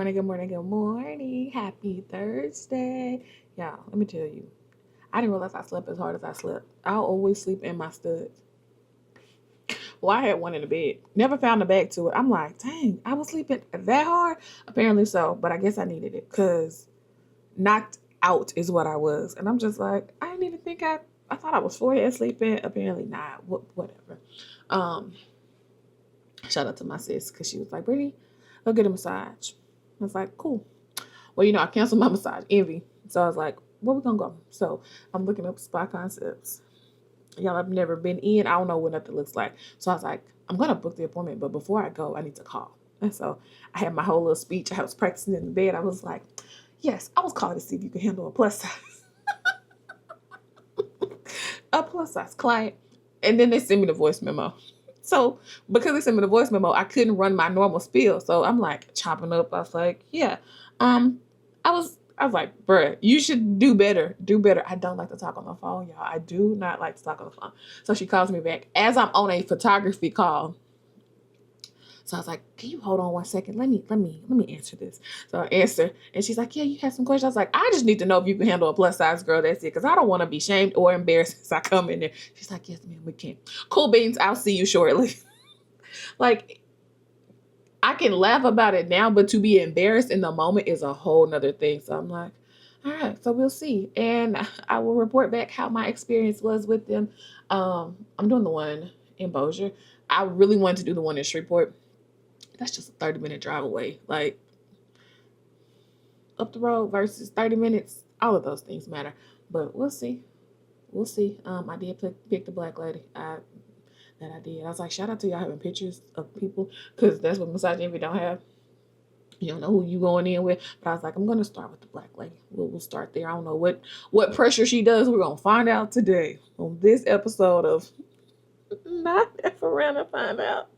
morning, good morning, good morning. Happy Thursday. Y'all, let me tell you, I didn't realize I slept as hard as I slept. I always sleep in my studs. Well, I had one in the bed. Never found a back to it. I'm like, dang, I was sleeping that hard? Apparently so, but I guess I needed it because knocked out is what I was. And I'm just like, I didn't even think I thought I was forehead sleeping. Apparently not. Whatever. Um, Shout out to my sis because she was like, Brittany, go get a massage. I was like, cool. Well, I canceled my massage, Envy. So I was like, where we gonna go? So I'm looking up Spa Concepts. Y'all, I've never been in. I don't know what nothing looks like. So I was like, I'm gonna book the appointment, but before I go, I need to call. And so I had my whole little speech. I was practicing in the bed. I was like, yes, I was calling to see if you can handle a plus size. A plus size client. And then they sent me the voice memo. So because they sent me the voice memo, I couldn't run my normal spiel. So I'm like chopping up. I was like, yeah. I was like, bruh, you should do better. Do better. I don't like to talk on the phone, y'all. I do not like to talk on the phone. So she calls me back as I'm on a photography call. So I was like, can you hold on 1 second? Let me answer this. So I answer, and she's like, yeah, you have some questions. I was like, I just need to know if you can handle a plus size girl. That's it, because I don't want to be shamed or embarrassed as I come in there. She's like, yes, ma'am, we can. Cool beans. I'll see you shortly. Like, I can laugh about it now, but to be embarrassed in the moment is a whole nother thing. So I'm like, all right, so we'll see. And I will report back how my experience was with them. I'm doing the one in Bossier. I really wanted to do the one in Shreveport. That's just a 30-minute drive away. Like, up the road versus 30 minutes, all of those things matter. But we'll see. We'll see. I did pick the black lady. I did. I was like, shout out to y'all having pictures of people, because that's what Massage Envy don't have. You don't know who you going in with. But I was like, I'm going to start with the black lady. We'll start there. I don't know what pressure she does. We're going to find out today on this episode of Not F Around and Find Out.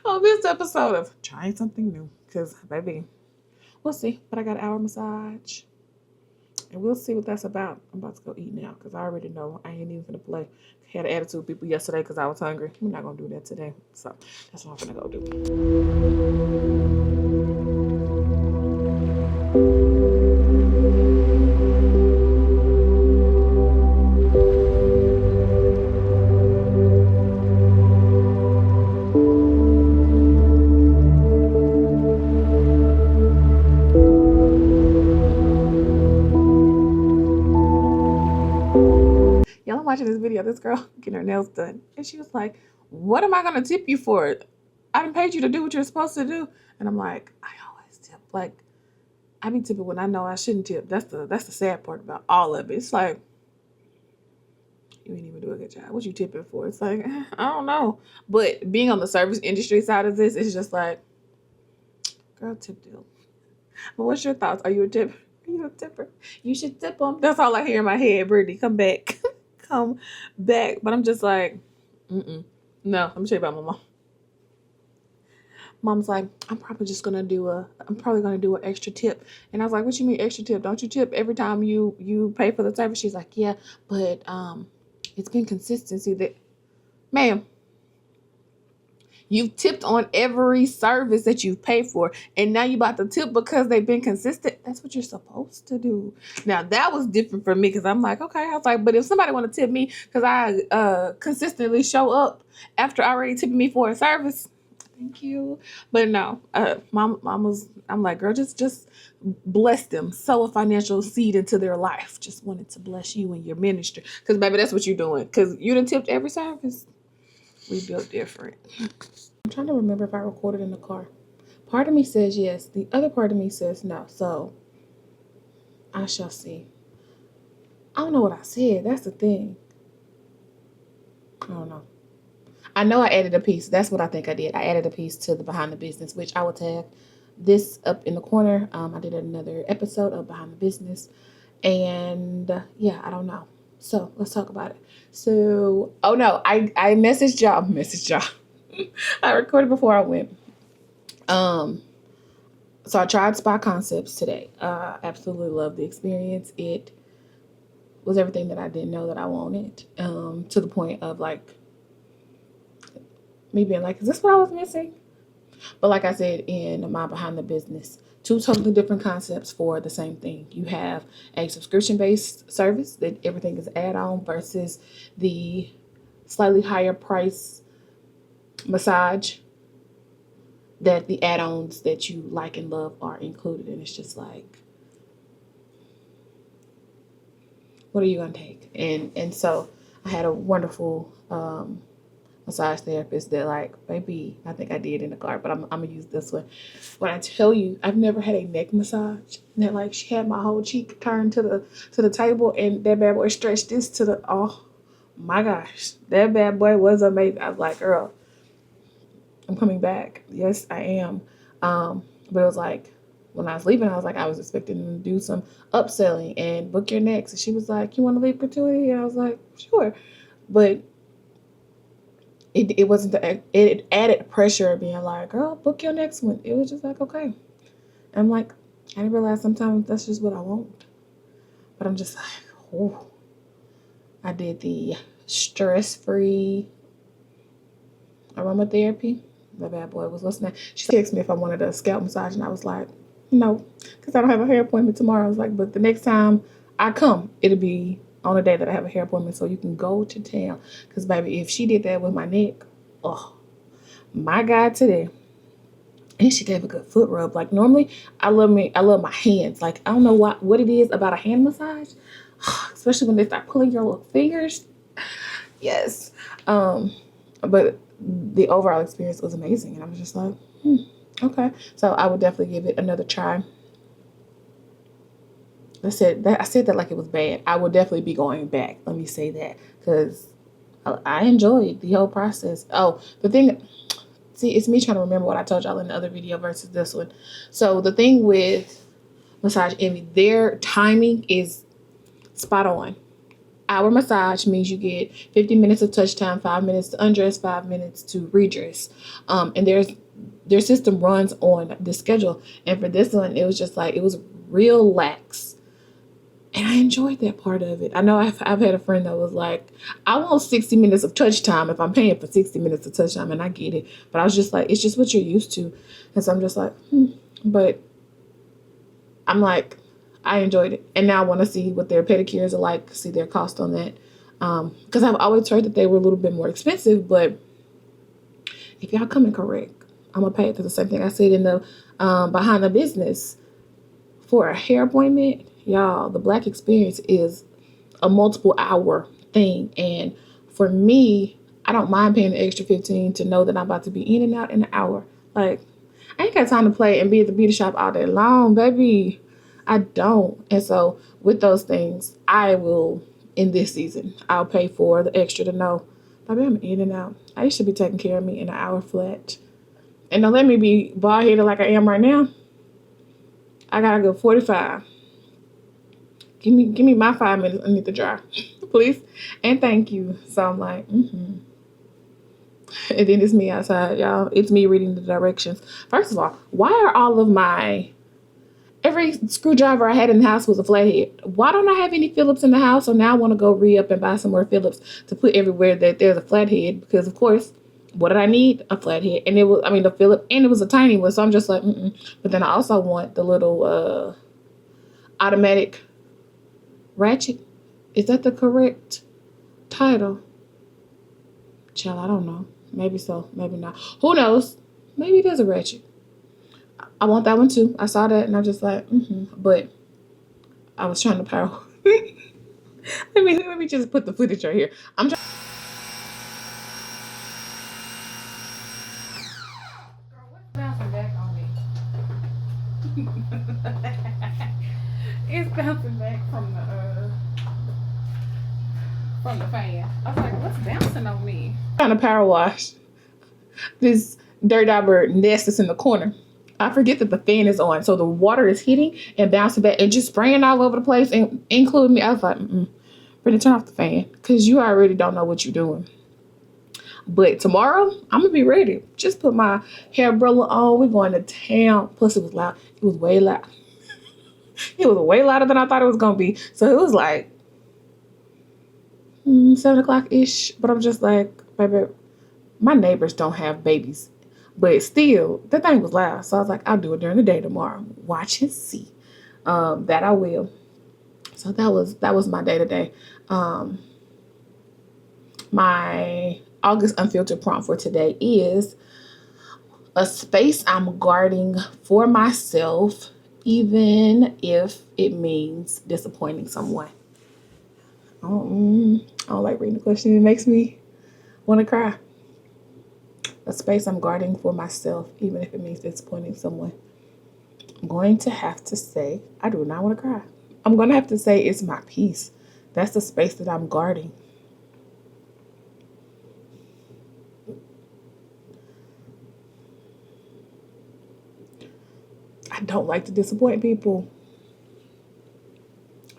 On this episode of Trying Something New. Because, baby, we'll see. But I got an hour massage. And we'll see what that's about. I'm about to go eat now because I already know I ain't even gonna play. I had an attitude with people yesterday because I was hungry. We're not gonna do that today. So that's what I'm gonna go do. Y'all, I'm watching this video. This girl getting her nails done. And she was like, what am I going to tip you for? I didn't pay you to do what you're supposed to do. And I'm like, I always tip. Like, I be tipping when I know I shouldn't tip. That's the sad part about all of it. It's like, you ain't even do a good job. What you tipping for? It's like, I don't know. But being on the service industry side of this, it's just like, girl, tip deal. But what's your thoughts? Are you a tipper? Are you a tipper? You should tip them. That's all I hear in my head. Brittany, come back. Come back. But I'm just like, no, let me tell you about my mom. Mom's like, I'm probably going to do an extra tip. And I was like, what you mean extra tip? Don't you tip every time you pay for the service? She's like, yeah, but it's been consistency that, ma'am, you've tipped on every service that you've paid for, and now you about to tip because they've been consistent. That's what you're supposed to do. Now, that was different for me because I'm like, okay. I was like, but if somebody want to tip me because I consistently show up after already tipping me for a service, thank you. But no, I'm like, girl, just bless them. Sow a financial seed into their life. Just wanted to bless you and your ministry. Because, baby, that's what you're doing. Because you done tipped every service. We built different. I'm trying to remember if I recorded in the car. Part of me says yes. The other part of me says no. So, I shall see. I don't know what I said. That's the thing. I don't know. I know I added a piece. That's what I think I did. I added a piece to the Behind the Business, which I will tag this up in the corner. I did another episode of Behind the Business. And, yeah, I don't know. So, let's talk about it. So, oh no, I messaged y'all. I recorded before I went. So I tried Spa Concepts today. Absolutely loved the experience. It was everything that I didn't know that I wanted. To the point of like me being like, is this what I was missing? But like I said in my behind the business, two totally different concepts for the same thing. You have a subscription based service that everything is add on versus the slightly higher price massage that the add-ons that you like and love are included. And it's just like, what are you gonna take? And so I had a wonderful massage therapist that, like, baby, I think I did in the car, but I'm gonna use this one. When I tell you, I've never had a neck massage that, like, she had my whole cheek turned to the table, and that bad boy stretched this to the, oh my gosh, that bad boy was amazing. I was like, girl, I'm coming back. Yes, I am. But it was like, when I was leaving, I was like, I was expecting to do some upselling and book your next. And she was like, you want to leave gratuity? And I was like, sure. But it wasn't it added pressure of being like, girl, book your next one. It was just like, okay. And I'm like, I didn't realize sometimes that's just what I want. But I'm just like, oh. I did the stress-free aromatherapy. The bad boy was listening. She texted me if I wanted a scalp massage, and I was like, no, because I don't have a hair appointment tomorrow. I was like, but the next time I come, it'll be on the day that I have a hair appointment, so you can go to town. Because, baby, if she did that with my neck, oh, my God, today. And she gave a good foot rub. Like, normally, I love my hands. Like, I don't know what it is about a hand massage, especially when they start pulling your little fingers. Yes. But the overall experience was amazing, and I was just like, okay. So I would definitely give it another try. I said that like it was bad. I will definitely be going back. Let me say that, because I enjoyed the whole process. Oh, the thing, see, it's me trying to remember what I told y'all in the other video versus this one. So the thing with Massage Envy, their timing is spot on. Our massage means you get 50 minutes of touch time, 5 minutes to undress, 5 minutes to redress. And their system runs on the schedule. And for this one, it was just like, it was real lax. And I enjoyed that part of it. I know I've had a friend that was like, I want 60 minutes of touch time if I'm paying for 60 minutes of touch time. And I get it. But I was just like, it's just what you're used to. And so I'm just like, But I'm like, I enjoyed it. And now I want to see what their pedicures are like, see their cost on that. Because I've always heard that they were a little bit more expensive. But if y'all coming correct, I'm going to pay it. Because the same thing I said in the behind the business. For a hair appointment, y'all, the Black experience is a multiple hour thing. And for me, I don't mind paying the extra 15 to know that I'm about to be in and out in an hour. Like, I ain't got time to play and be at the beauty shop all day long, baby. I don't. And so with those things, I will, in this season, I'll pay for the extra to know, baby, I'm in and out. I should be taking care of me in an hour flat. And don't let me be bald-headed like I am right now. I gotta go 45. Give me my 5 minutes underneath the dryer, please. And thank you. So I'm like, And then it's me outside, y'all. It's me reading the directions. First of all, why are all of every screwdriver I had in the house was a flathead? Why don't I have any Phillips in the house? So now I want to go re-up and buy some more Phillips to put everywhere that there's a flathead. Because, of course, what did I need? A flathead. And the Phillip, and it was a tiny one. So I'm just like, But then I also want the little automatic ratchet. Is that the correct title? Child, I don't know. Maybe so, maybe not. Who knows? Maybe it is a ratchet. I want that one too. I saw that and I'm just like, But I was trying to power. let me just put the footage right here. I'm trying. Girl, what's bouncing back on me? It's bouncing back from the fan. I was like, what's bouncing on me? I'm trying to power wash this dirt dauber nest that's in the corner. I forget that the fan is on, so the water is hitting and bouncing back and just spraying all over the place, and including me. I was like, Brittany, turn off the fan, because you already don't know what you're doing. But tomorrow, I'm gonna be ready. Just put my hair umbrella on. We're going to town. Plus, it was loud. It was way loud. It was way louder than I thought it was gonna be. So it was like 7 o'clock ish. But I'm just like, baby, my neighbors don't have babies But still, that thing was loud. So I was like, I'll do it during the day tomorrow. Watch and see. That I will. So that was my day today. My August Unfiltered prompt for today is a space I'm guarding for myself, even if it means disappointing someone. I don't like reading the question. It makes me want to cry. A space I'm guarding for myself, even if it means disappointing someone. I'm going to have to say, I do not want to cry. I'm going to have to say it's my peace. That's the space that I'm guarding. I don't like to disappoint people.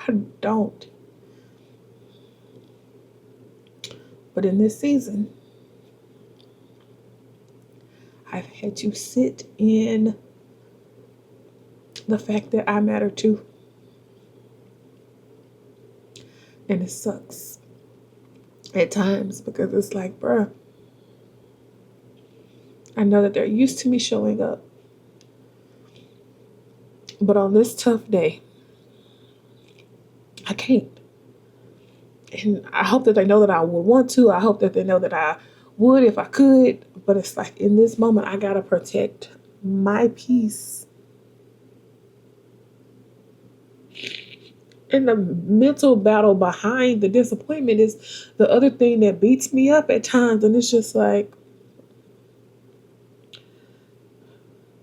I don't. But in this season, I've had to sit in the fact that I matter too. And it sucks at times because it's like, bruh, I know that they're used to me showing up. But on this tough day, I can't. And I hope that they know that I would want to. I hope that they know that I would if I could. But it's like in this moment, I got to protect my peace. And the mental battle behind the disappointment is the other thing that beats me up at times. And it's just like,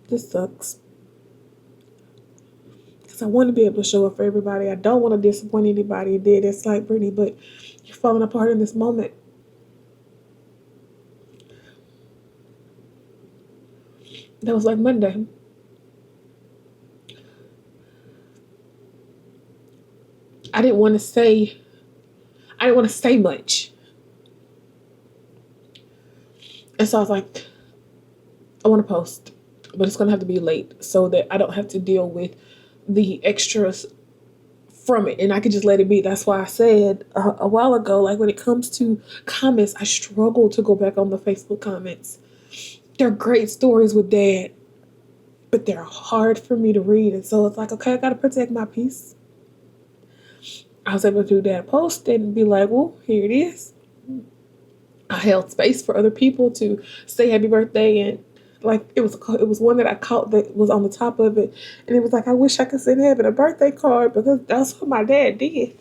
this sucks. Because I want to be able to show up for everybody. I don't want to disappoint anybody. Then it's like, Brittany, but you're falling apart in this moment. That was like Monday. I didn't want to say much. And so I was like, I want to post, but it's going to have to be late so that I don't have to deal with the extras from it. And I could just let it be. That's why I said a while ago, like when it comes to comments, I struggle to go back on the Facebook comments. They're great stories with Dad, but they're hard for me to read. And so it's like, okay, I got to protect my peace. I was able to do that post and be like, well, here it is. I held space for other people to say happy birthday, and like it was one that I caught that was on the top of it, and it was like, I wish I could send Heaven a birthday card because that's what my dad did.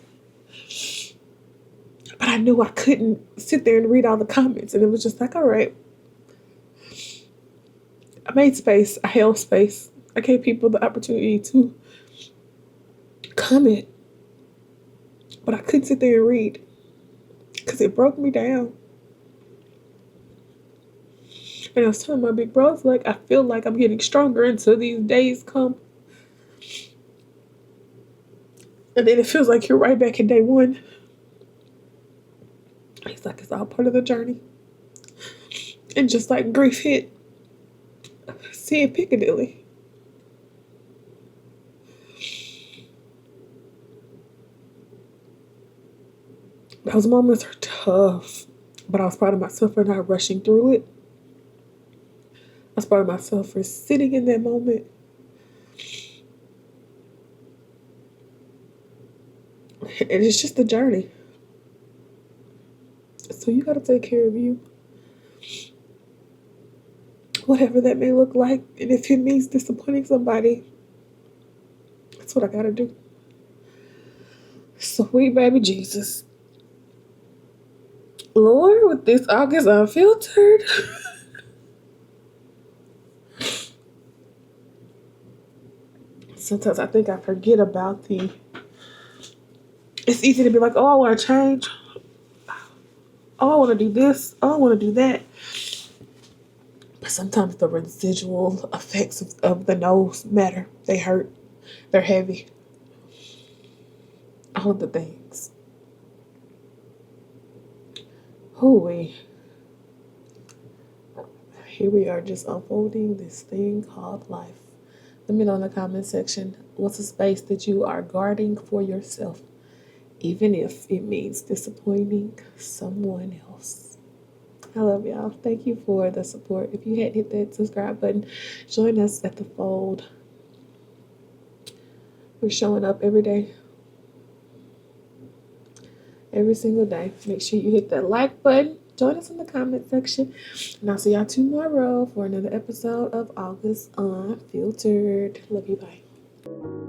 But I knew I couldn't sit there and read all the comments, and it was just like, all right. I made space. I held space. I gave people the opportunity to comment, but I couldn't sit there and read because it broke me down. And I was telling my big bro, like, I feel like I'm getting stronger until these days come. And then it feels like you're right back in day one. He's like, it's all part of the journey. And just like grief hit, seeing Piccadilly. Those moments are tough. But I was proud of myself for not rushing through it. I was proud of myself for sitting in that moment. And it's just a journey. So you got to take care of you. Whatever that may look like. And if it means disappointing somebody, that's what I got to do. Sweet baby Jesus. Lord, with this August Unfiltered. Sometimes I think I forget about it's easy to be like, oh, I want to change. Oh, I want to do this. Oh, I want to do that. But sometimes the residual effects of the no's matter. They hurt. They're heavy. All of the things. Here we are just unfolding this thing called life. Let me know in the comment section, what's a space that you are guarding for yourself, even if it means disappointing someone else. I love y'all. Thank you for the support. If you hadn't hit that subscribe button, join us at the fold. We're showing up every day. Every single day. Make sure you hit that like button. Join us in the comment section. And I'll see y'all tomorrow for another episode of August Unfiltered. Love you. Bye.